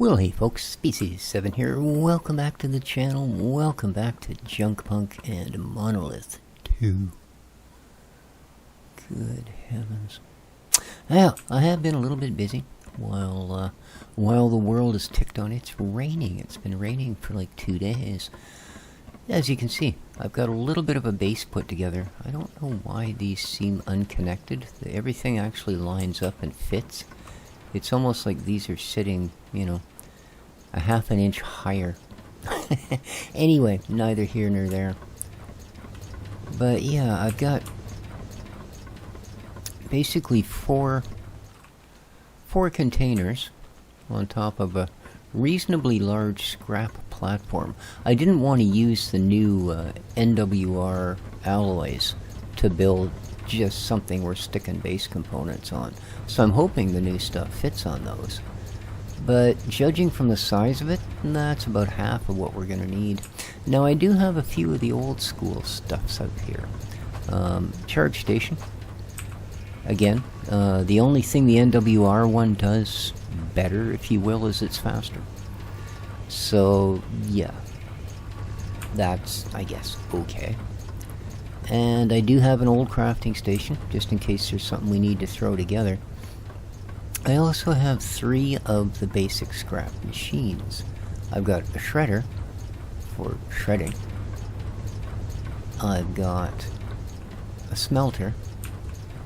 Well, hey folks, Species7 here. Welcome back to the channel. Welcome back to JUNKPUNK and Monolith 2. Good heavens. Well, I have been a little bit busy while the world is ticked on. It's raining. It's been raining for like 2 days. As you can see, I've got a little bit of a base put together. I don't know why these seem unconnected. Everything actually lines up and fits. It's almost like these are sitting, you know, a half an inch higher. Anyway, neither here nor there. But yeah, I've got basically four containers on top of a reasonably large scrap platform. I didn't want to use the new NWR alloys to build just something we're sticking base components on. So I'm hoping the new stuff fits on those. But judging from the size of it, that's about half of what we're going to need. Now I do have a few of the old school stuffs out here. Charge station. Again, the only thing the NWR one does better, if you will, is it's faster. So yeah, that's, I guess, okay. And I do have an old crafting station, just in case there's something we need to throw together. I also have 3 of the basic scrap machines. I've got a shredder for shredding. I've got a smelter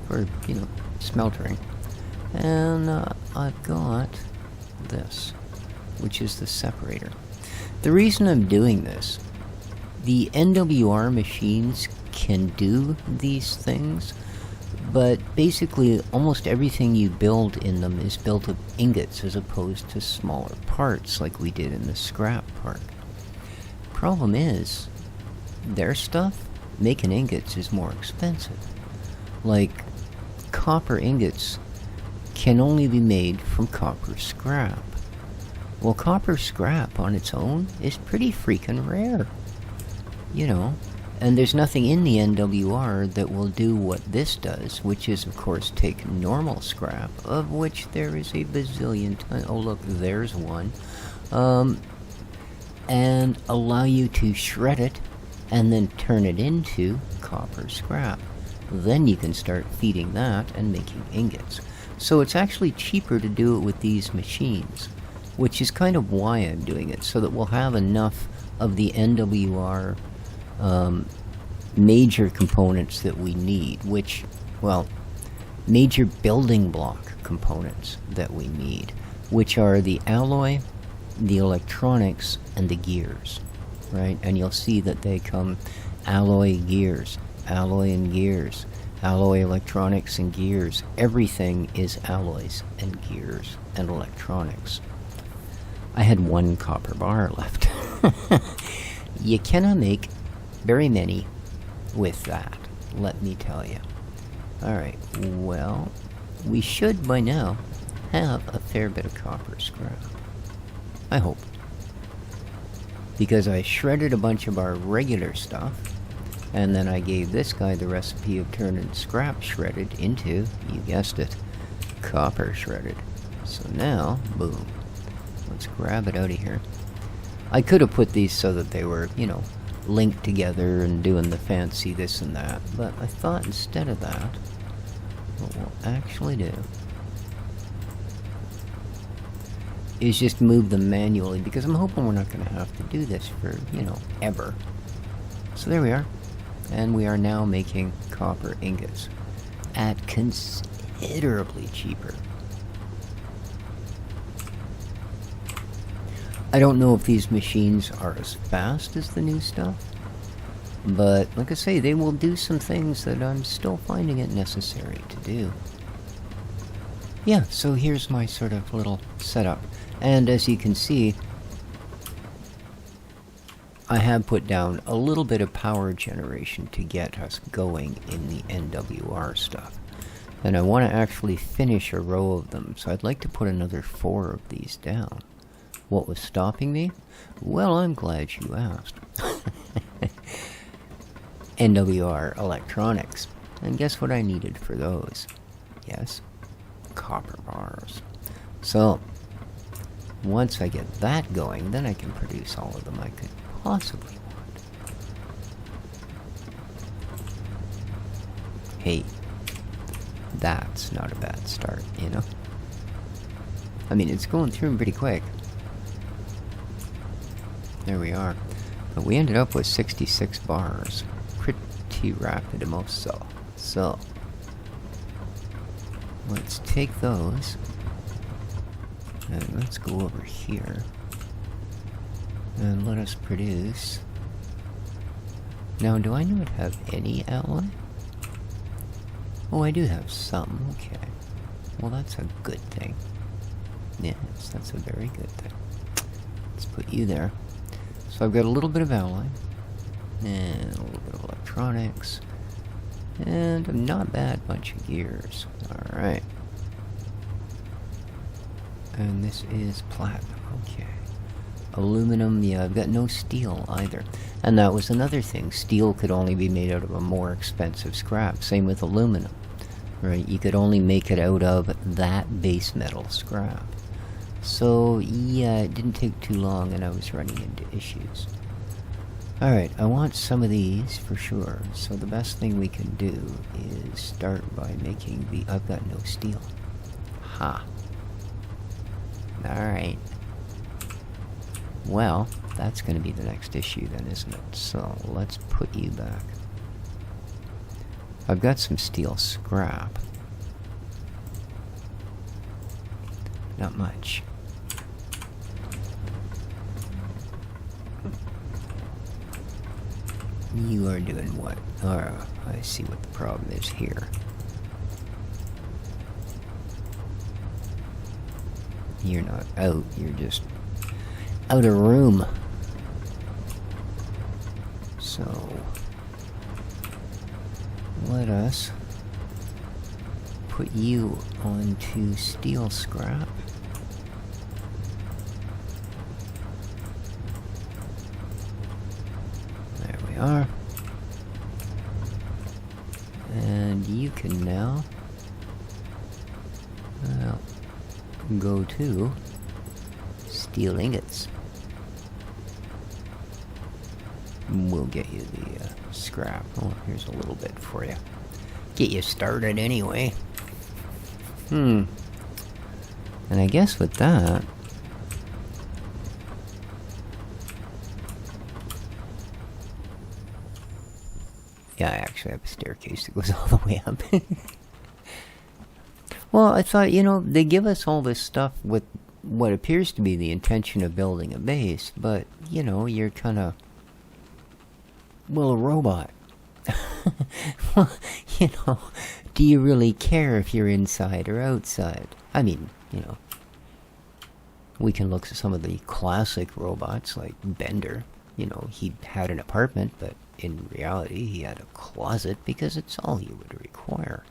for, you know, smeltering. And I've got this, which is the separator. The reason I'm doing this, the NWR machines can do these things, but basically almost everything you build in them is built of ingots as opposed to smaller parts like we did in the scrap part. Problem is, their stuff, making ingots, is more expensive. Like, copper ingots can only be made from copper scrap. Well, copper scrap on its own is pretty freaking rare. You know, and there's nothing in the NWR that will do what this does, which is, of course, take normal scrap, of which there is a bazillion ton. Oh, look, there's one. And allow you to shred it and then turn it into copper scrap. Then you can start feeding that and making ingots. So it's actually cheaper to do it with these machines, which is kind of why I'm doing it, so that we'll have enough of the NWR major components that we need, which, well, major building block components that we need, which are the alloy, the electronics, and the gears, right? And you'll see that they come alloy gears, alloy and gears, alloy electronics and gears. Everything is alloys and gears and electronics. I had 1 copper bar left. You cannot make very many with that, let me tell you. Alright, well, we should by now have a fair bit of copper scrap. I hope. Because I shredded a bunch of our regular stuff, and then I gave this guy the recipe of turning scrap shredded into, you guessed it, copper shredded. So now, boom. Let's grab it out of here. I could have put these so that they were, you know, linked together and doing the fancy this and that, but I thought instead of that, what we'll actually do is just move them manually, because I'm hoping we're not going to have to do this for, you know, ever. So there we are, and we are now making copper ingots at considerably cheaper. I don't know if these machines are as fast as the new stuff, but like I say, they will do some things that I'm still finding it necessary to do. Yeah, so here's my sort of little setup. And as you can see, I have put down a little bit of power generation to get us going in the NWR stuff. And I want to actually finish a row of them, so I'd like to put another 4 of these down. What was stopping me? Well, I'm glad you asked. NWR electronics. And guess what I needed for those? Yes, copper bars. So, Once I get that going, then I can produce all of them I could possibly want. Hey, that's not a bad start, you know? I mean, it's going through them pretty quick. There we are. But we ended up with 66 bars. Pretty rapid, most so. So, let's take those. And let's go over here. And let us produce. Now, do I not have any alloy? Oh, I do have some. Okay. Well, that's a good thing. Yes, that's a very good thing. Let's put you there. So I've got a little bit of alloy. And a little bit of electronics. And a not bad bunch of gears. Alright. And this is platinum. Okay. Aluminum, yeah, I've got no steel either. And that was another thing. Steel could only be made out of a more expensive scrap. Same with aluminum. Right? You could only make it out of that base metal scrap. So, yeah, it didn't take too long and I was running into issues. Alright, I want some of these for sure. So the best thing we can do is start by making the... I've got no steel. Ha. Alright. Well, that's going to be the next issue then, isn't it? So, let's put you back. I've got some steel scrap. Not much. You are doing what? Oh, I see what the problem is here. You're not out, you're just out of room. So, let us put you onto steel scrap. There we are. And you can now, well, go to steel ingots. We'll get you the scrap. Oh, here's a little bit for you. Get you started anyway. And I guess with that, yeah, I actually have a staircase that goes all the way up. Well, I thought, you know, they give us all this stuff with what appears to be the intention of building a base, but, you know, you're kind of, well, a robot. Well, you know, do you really care if you're inside or outside? I mean, you know, we can look at some of the classic robots like Bender. You know, he had an apartment, but in reality he had a closet because it's all he would require.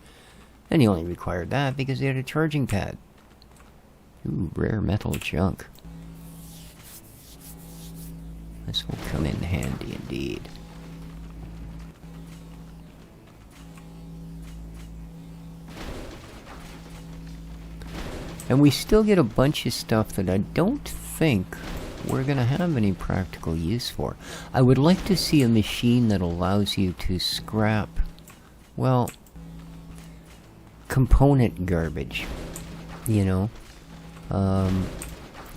And he only required that because he had a charging pad. Ooh, rare metal junk. This will come in handy indeed. And we still get a bunch of stuff that I don't think we're gonna have any practical use for. I would like to see a machine that allows you to scrap, well, component garbage, you know.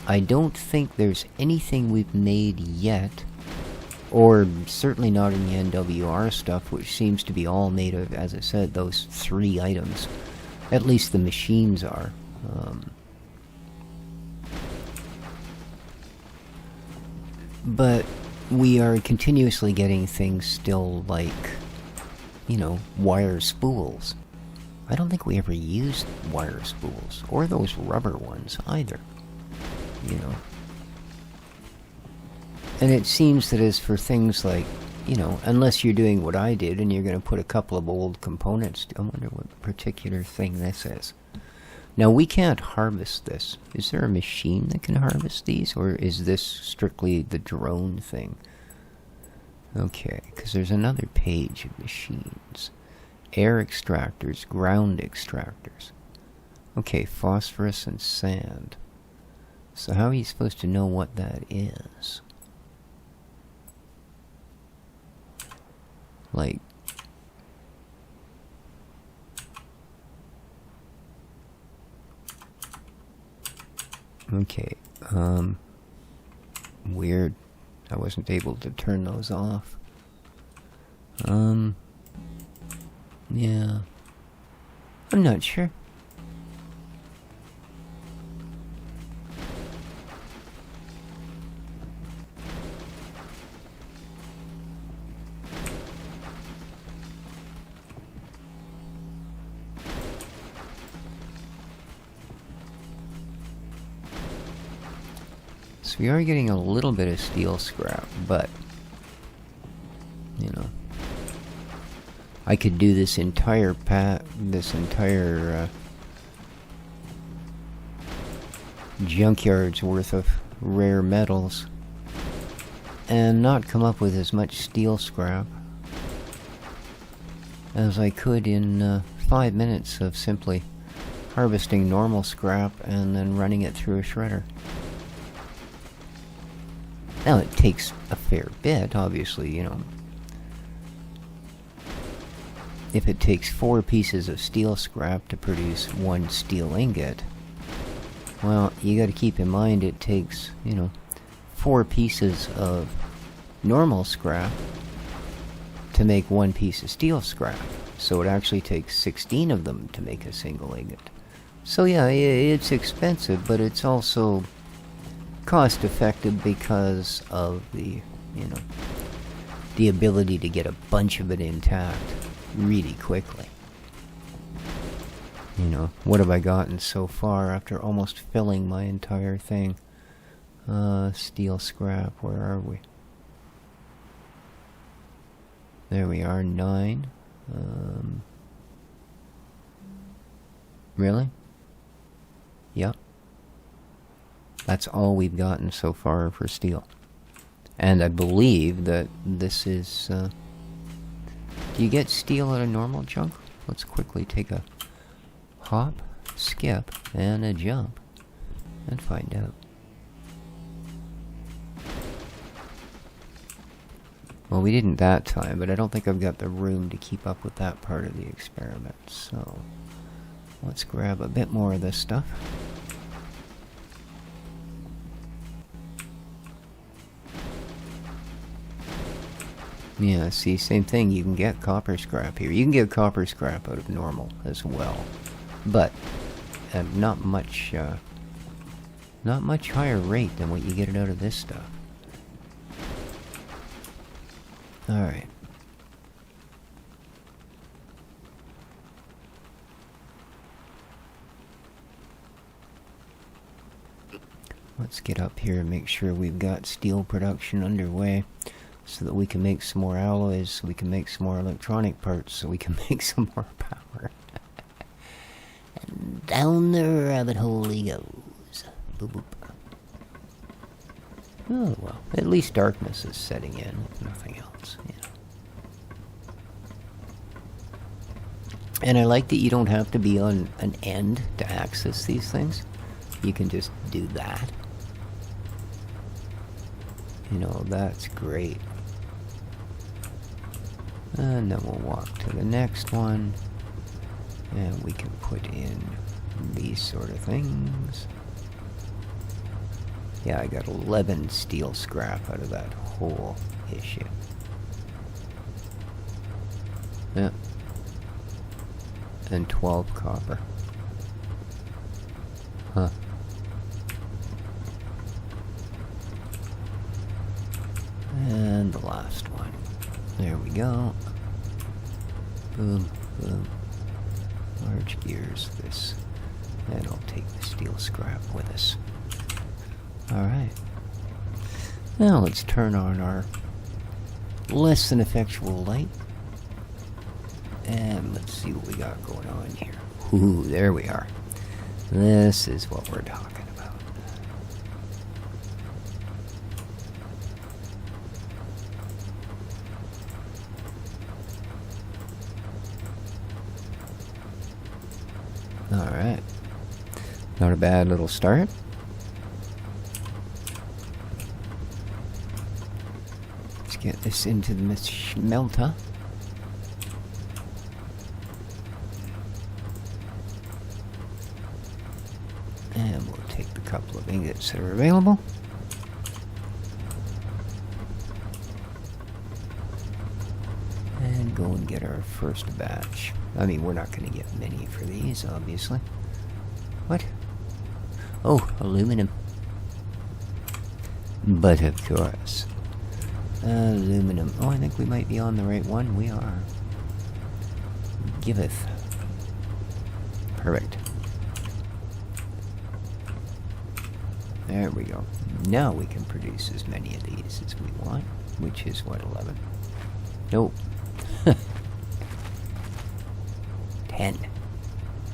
I don't think there's anything we've made yet, or certainly not in the NWR stuff, which seems to be all made of, as I said, those 3 items. At least the machines are. But we are continuously getting things still like, you know, wire spools. I don't think we ever used wire spools, or those rubber ones either, you know. And it seems that as for things like, you know, unless you're doing what I did and you're going to put a couple of old components, I wonder what particular thing this is. Now, we can't harvest this. Is there a machine that can harvest these, or is this strictly the drone thing? Okay, because there's another page of machines. Air extractors, ground extractors. Okay, phosphorus and sand. So how are you supposed to know what that is? Like... Okay, weird. I wasn't able to turn those off. Yeah. I'm not sure. So we are getting a little bit of steel scrap, but, you know, I could do this entire junkyard's worth of rare metals and not come up with as much steel scrap as I could in 5 minutes of simply harvesting normal scrap and then running it through a shredder. Now, it takes a fair bit, obviously, you know. If it takes 4 pieces of steel scrap to produce 1 steel ingot, well, you gotta keep in mind it takes, you know, 4 pieces of normal scrap to make 1 piece of steel scrap. So it actually takes 16 of them to make a single ingot. So yeah, it's expensive, but it's also cost effective because of the, you know, the ability to get a bunch of it intact really quickly. You know, what have I gotten so far after almost filling my entire thing? Steel scrap, where are we? There we are, 9. Really? Yep. That's all we've gotten so far for steel. And I believe that this is... do you get steel at a normal junk? Let's quickly take a hop, skip, and a jump and find out. Well, we didn't that time, but I don't think I've got the room to keep up with that part of the experiment. So, let's grab a bit more of this stuff. Yeah, see, same thing. You can get copper scrap here. You can get copper scrap out of normal as well, but at not much higher rate than what you get it out of this stuff. All right. Let's get up here and make sure we've got steel production underway, so that we can make some more alloys, so we can make some more electronic parts, so we can make some more power. And down the rabbit hole he goes. Boop boop. Oh well, at least darkness is setting in, if nothing else, you know. And I like that you don't have to be on an end to access these things. You can just do that. You know, that's great. And then we'll walk to the next one. And we can put in these sort of things. Yeah, I got 11 steel scrap out of that whole issue. Yeah. And 12 copper. Huh. And the last one. There we go. Boom, boom. Large gears, this. And I'll take the steel scrap with us. Alright. Now let's turn on our less than effectual light. And let's see what we got going on here. Ooh, there we are. This is what we're talking about. Alright. Not a bad little start. get this into the smelter. And we'll take the couple of ingots that are available. And go and get our first batch. I mean, we're not going to get many for these, obviously. What? Oh, aluminum. But of course. Aluminum. Oh, I think we might be on the right one. We are. Giveth. Perfect. There we go. Now we can produce as many of these as we want, which is what, 11? Nope. 10.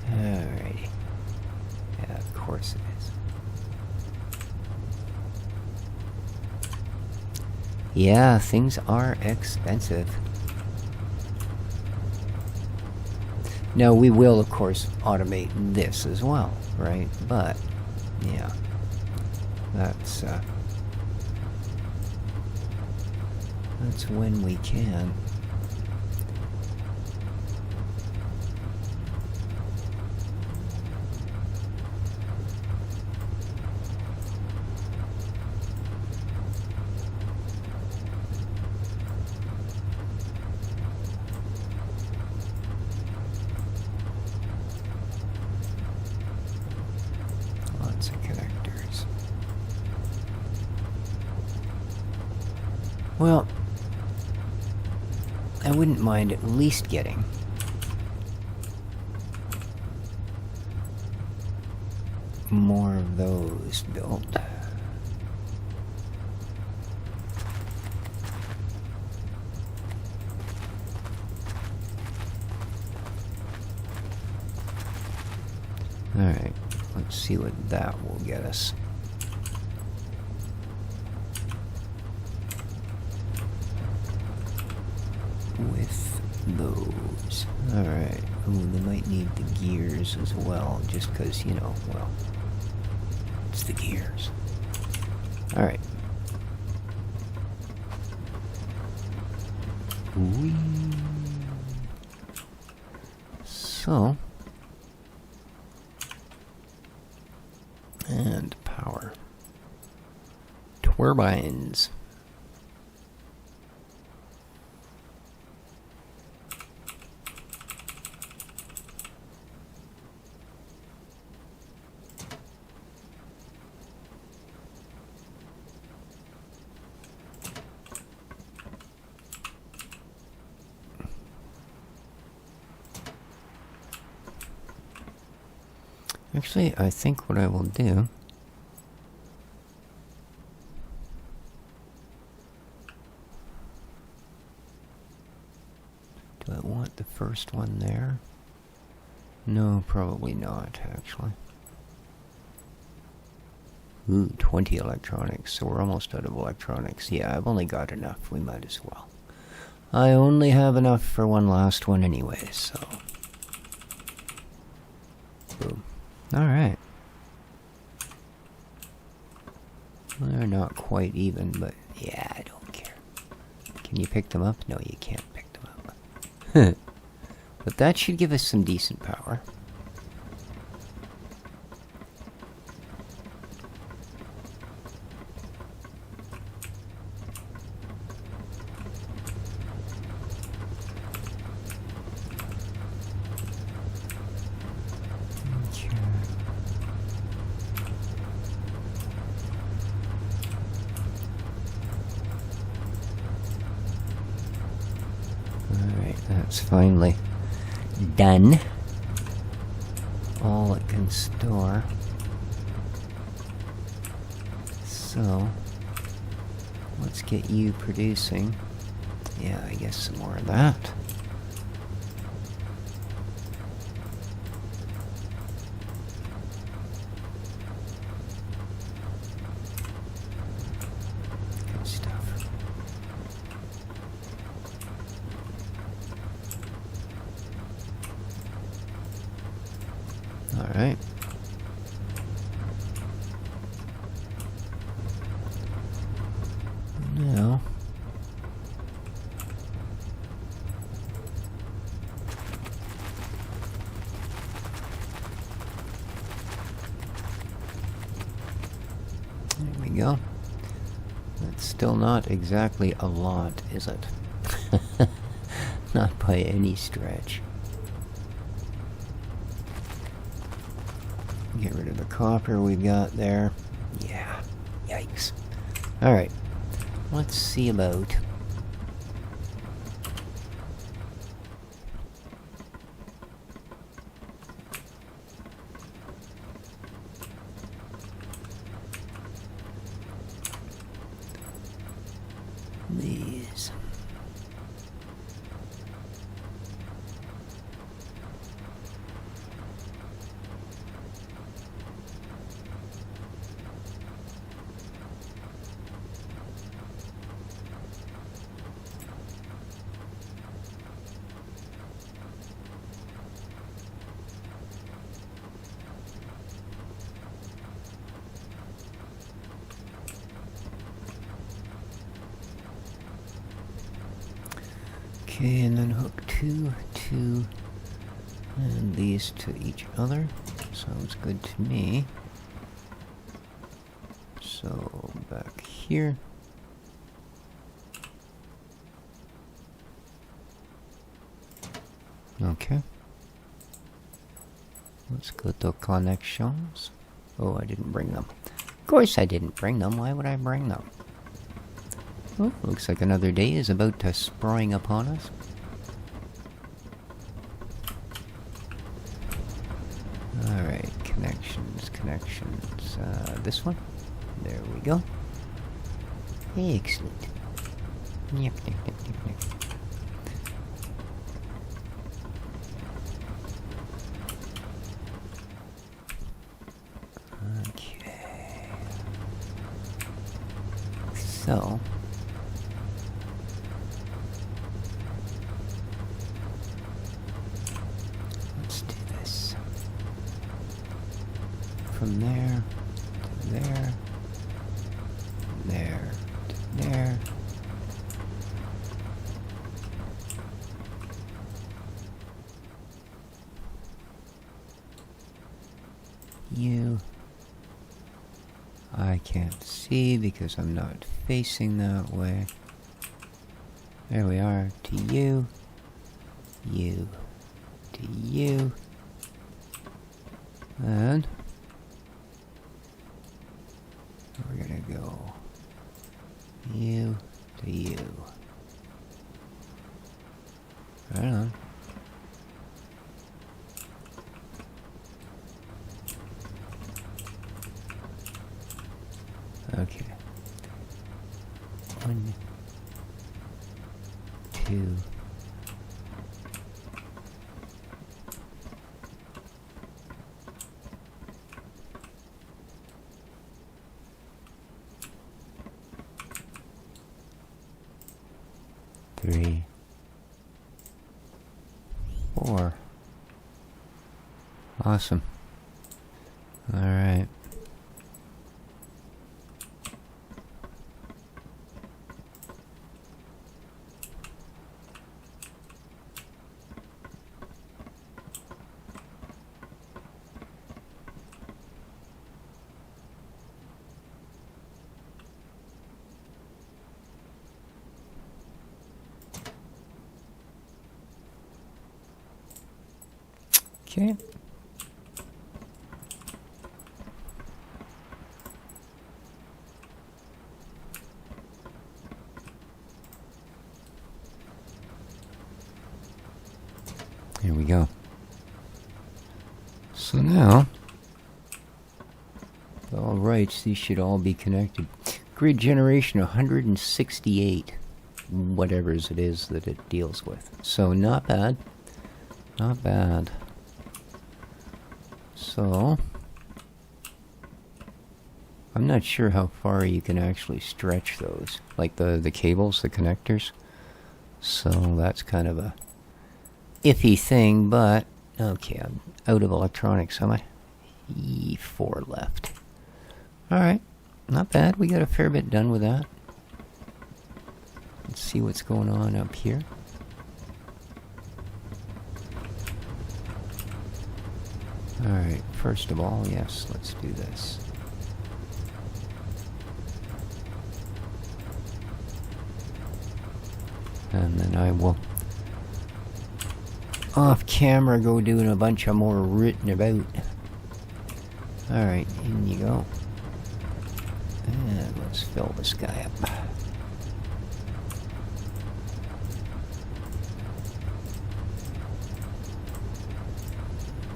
Alrighty. Yeah, of course it is. Yeah, things are expensive. Now, we will, of course, automate this as well, right? But, yeah. That's when we can. Lots of connectors. Well, I wouldn't mind at least getting more of those built. Alright, let's see what that will get us. With those. Alright. Ooh, they might need the gears as well, just because, you know, well, it's the gears. Alright. Whee. So. And power. Turbines. Actually, I think what I will do... Do I want the first one there? No, probably not, actually. Ooh, 20 electronics, so we're almost out of electronics. Yeah, I've only got enough, we might as well. I only have enough for one last one anyway, so... Boom. Alright. They're not quite even, but yeah, I don't care. Can you pick them up? No, you can't pick them up. But that should give us some decent power. That's finally done. All it can store. So, let's get you producing. Yeah, I guess some more of that. Good stuff. Alright. Now, we go. That's still not exactly a lot, is it? Not by any stretch. Get rid of the copper we've got there. Yeah, yikes. Alright, let's see about these. Okay, and then hook 2, 2, and these to each other. Sounds good to me. So, back here. Okay. Let's go to connections. Oh, I didn't bring them. Of course I didn't bring them. Why would I bring them? Oh, looks like another day is about to spring upon us. Alright, connections. This one. There we go. Excellent. Yep. Okay. So... from there to there, there to there. You, I can't see because I'm not facing that way. There we are. To you, you, to you, and we're gonna go you to you. Right on. Okay. 1, 2. 3, 4. Awesome. All right. Okay. Here we go. So now, all rights, these should all be connected. Grid generation 168, whatever's it is that it deals with. So not bad. Not bad. So, I'm not sure how far you can actually stretch those, like the cables, the connectors. So that's kind of a iffy thing, but okay, I'm out of electronics. How much? 4 left. Alright, not bad. We got a fair bit done with that. Let's see what's going on up here. Alright, first of all, yes, let's do this. And then I will, off camera, go doing a bunch of more written about. Alright, in you go. And let's fill this guy up.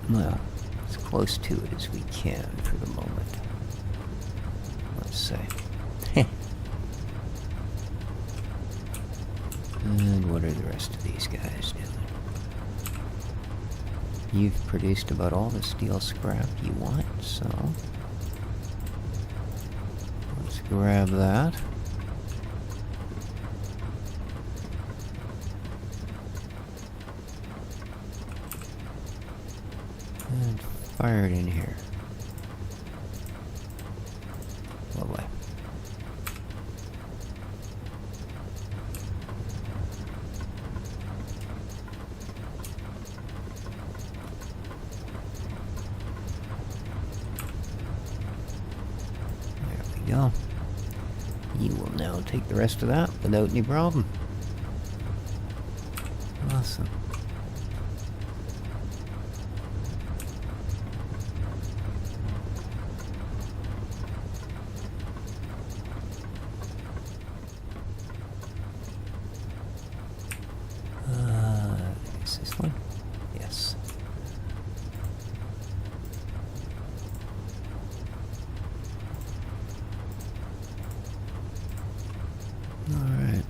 Well, as close to it as we can for the moment. Let's say. And what are the rest of these guys doing? You've produced about all the steel scrap you want, so let's grab that. And fire it in here. Lovely. Go. You will now take the rest of that without any problem. Awesome. Is this one? Yes. Alright.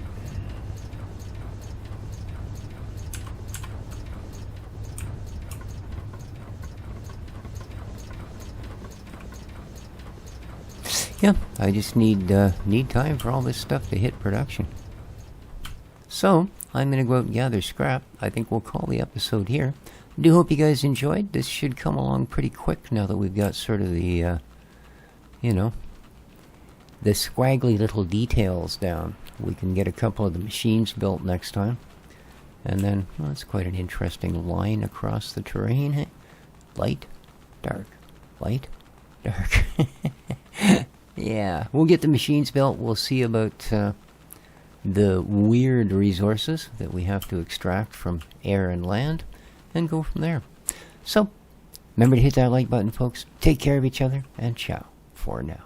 Yeah, I just need time for all this stuff to hit production. So, I'm going to go out and gather scrap. I think we'll call the episode here. I do hope you guys enjoyed. This should come along pretty quick now that we've got sort of the, you know, the squaggly little details down. We can get a couple of the machines built next time. And then, well, it's quite an interesting line across the terrain. Hey? Light, dark, light, dark. Yeah, we'll get the machines built. We'll see about the weird resources that we have to extract from air and land, and go from there. So, remember to hit that like button, folks. Take care of each other, and ciao for now.